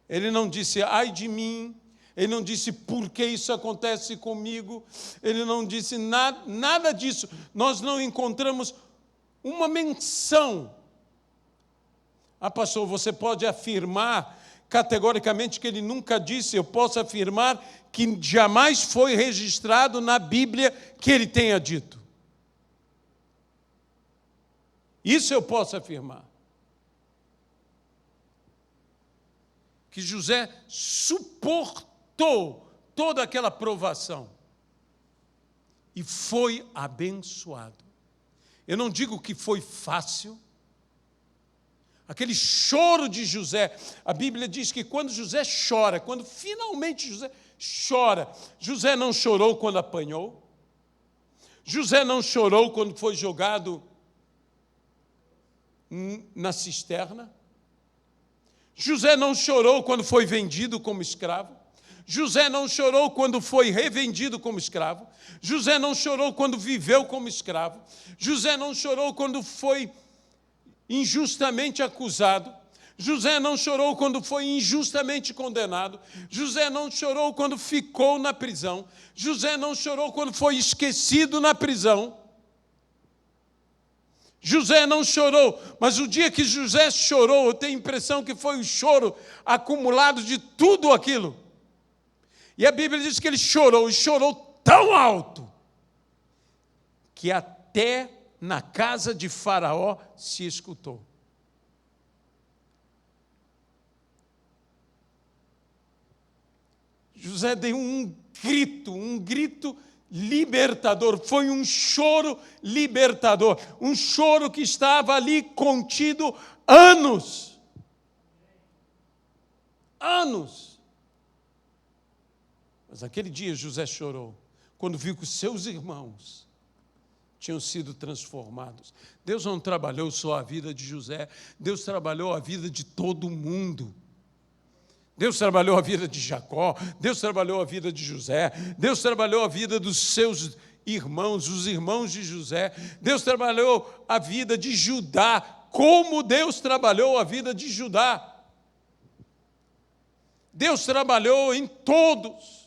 Ele não disse, ai de mim, ele não disse, por que isso acontece comigo, ele não disse nada disso. Nós não encontramos uma menção. Ah, pastor, você pode afirmar categoricamente que ele nunca disse, eu posso afirmar que jamais foi registrado na Bíblia que ele tenha dito. Isso eu posso afirmar. Que José suportou toda aquela provação e foi abençoado. Eu não digo que foi fácil. Aquele choro de José, a Bíblia diz que quando José chora, quando finalmente José chora, José não chorou quando apanhou, José não chorou quando foi jogado na cisterna, José não chorou quando foi vendido como escravo, José não chorou quando foi revendido como escravo, José não chorou quando viveu como escravo, José não chorou quando foi injustamente acusado, José não chorou quando foi injustamente condenado, José não chorou quando ficou na prisão, José não chorou quando foi esquecido na prisão, José não chorou, mas o dia que José chorou, eu tenho a impressão que foi o choro acumulado de tudo aquilo. E a Bíblia diz que ele chorou, e chorou tão alto, que até na casa de Faraó se escutou. José deu um grito libertador, foi um choro libertador, um choro que estava ali contido anos. Mas naquele dia José chorou, quando viu que os seus irmãos tinham sido transformados. Deus não trabalhou só a vida de José, Deus trabalhou a vida de todo mundo. Deus trabalhou a vida de Jacó, Deus trabalhou a vida de José, Deus trabalhou a vida dos seus irmãos, os irmãos de José, Deus trabalhou a vida de Judá, como Deus trabalhou a vida de Judá. Deus trabalhou em todos.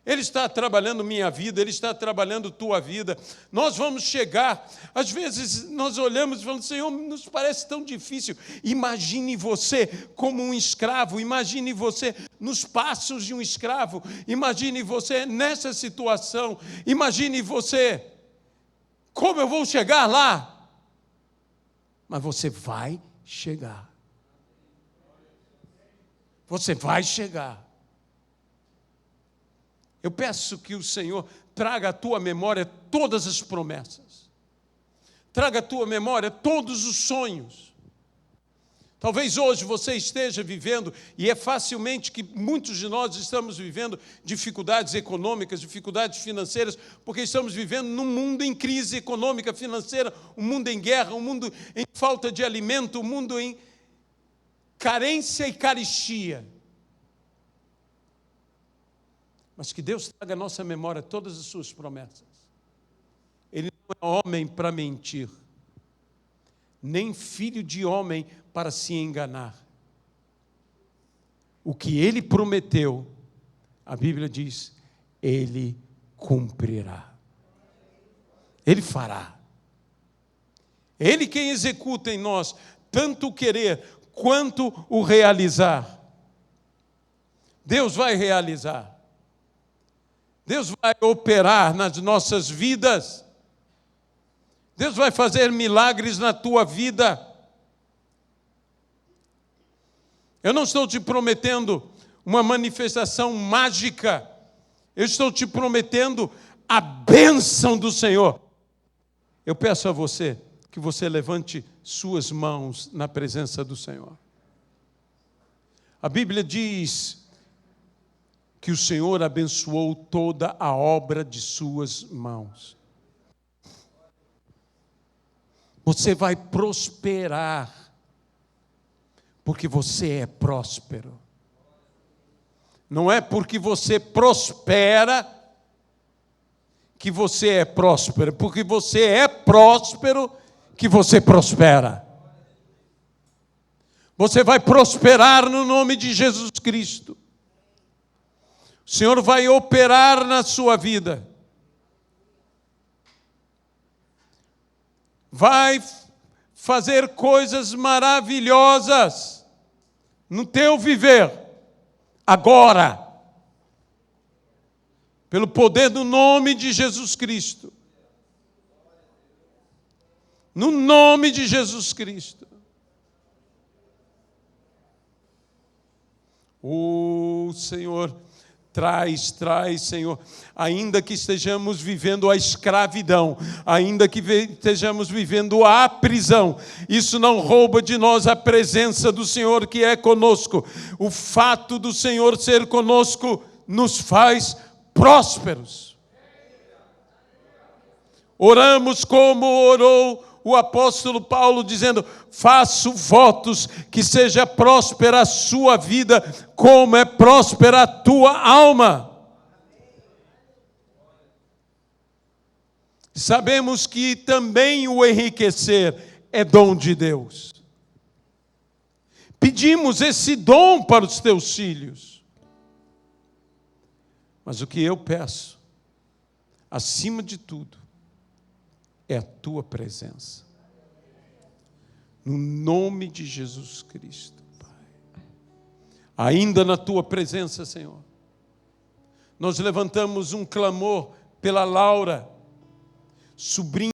Ele está trabalhando minha vida, Ele está trabalhando tua vida. Nós vamos chegar, às vezes nós olhamos e falamos, Senhor, nos parece tão difícil. Imagine você como um escravo, imagine você nos passos de um escravo, imagine você nessa situação, imagine você, como eu vou chegar lá? Mas você vai chegar. Você vai chegar. Eu peço que o Senhor traga à tua memória todas as promessas. Traga à tua memória todos os sonhos. Talvez hoje você esteja vivendo, e é facilmente que muitos de nós estamos vivendo dificuldades econômicas, dificuldades financeiras, porque estamos vivendo num mundo em crise econômica, financeira, um mundo em guerra, um mundo em falta de alimento, um mundo em carência e carestia. Mas que Deus traga à nossa memória todas as suas promessas. Ele não é homem para mentir, nem filho de homem para se enganar. O que Ele prometeu, a Bíblia diz, Ele cumprirá. Ele fará. Ele quem executa em nós, tanto o querer quanto o realizar. Deus vai realizar. Deus vai operar nas nossas vidas. Deus vai fazer milagres na tua vida. Eu não estou te prometendo uma manifestação mágica. Eu estou te prometendo a bênção do Senhor. Eu peço a você que você levante suas mãos na presença do Senhor. A Bíblia diz que o Senhor abençoou toda a obra de suas mãos. Você vai prosperar, porque você é próspero. Não é porque você prospera que você é próspero, porque você é próspero que você prospera. Você vai prosperar no nome de Jesus Cristo. O Senhor vai operar na sua vida. Vai fazer coisas maravilhosas no teu viver, agora, pelo poder do nome de Jesus Cristo. No nome de Jesus Cristo. O Senhor traz, Senhor, ainda que estejamos vivendo a escravidão, ainda que estejamos vivendo a prisão, isso não rouba de nós a presença do Senhor que é conosco. O fato do Senhor ser conosco nos faz prósperos. Oramos como orou o apóstolo Paulo, dizendo: faço votos que seja próspera a sua vida, como é próspera a tua alma. Sabemos que também o enriquecer é dom de Deus. Pedimos esse dom para os teus filhos. Mas o que eu peço, acima de tudo, é a tua presença. No nome de Jesus Cristo, Pai. Ainda na tua presença, Senhor, nós levantamos um clamor pela Laura, sobrinha